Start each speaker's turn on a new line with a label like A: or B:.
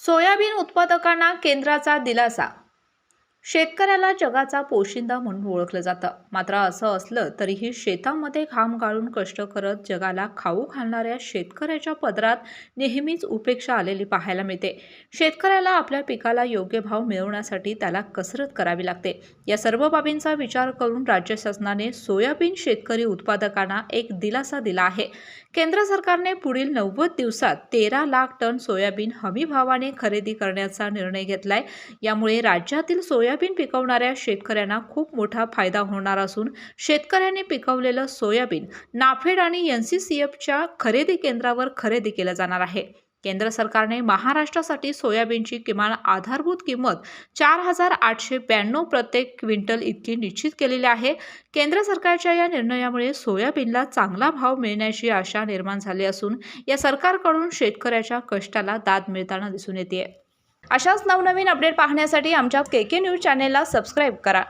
A: Soybean उत्पादकांना केंद्राचा दिलासा. शेतकऱ्याला जगाचा पोशिंदा म्हणून ओळखलं जातं. मात्र असं असलं तरीही शेतामध्ये घाम गाळून कष्ट करत जगाला खाऊ घालणाऱ्या शेतकऱ्याच्या पदरात नेहमीच उपेक्षा आलेली पाहायला मिळते. शेतकऱ्याला आपल्या पिकाला योग्य भाव मिळवण्यासाठी त्याला कसरत करावी लागते. या सर्व बाबींचा विचार करून राज्य शासनाने सोयाबीन शेतकरी उत्पादकांना एक दिलासा दिला आहे. केंद्र सरकारने पुढील 90 दिवसात 13 लाख टन सोयाबीन हमी भावाने खरेदी करण्याचा निर्णय घेतलाय. यामुळे राज्यातील सोयाबीन पिकवणाऱ्या शेतकऱ्यांना खूप मोठा फायदा होणार असून शेतकऱ्यांनी पिकवलेलं सोयाबीन नाफेड आणि NCCFच्या खरेदी केंद्रावर खरेदी केलं जाणार आहे. केंद्र सरकारने महाराष्ट्रासाठी सोयाबीनची किमान आधारभूत किंमत 4,892 प्रत्येक क्विंटल इतकी निश्चित केलेली आहे. केंद्र सरकारच्या या निर्णयामुळे सोयाबीनला चांगला भाव मिळण्याची आशा निर्माण झाली असून या सरकारकडून शेतकऱ्याच्या कष्टाला दाद मिळताना दिसून येते. अशाच नवनवीन अपडेट पाहण्यासाठी आमच्या KK न्यूज चॅनेलला सबस्क्राईब करा.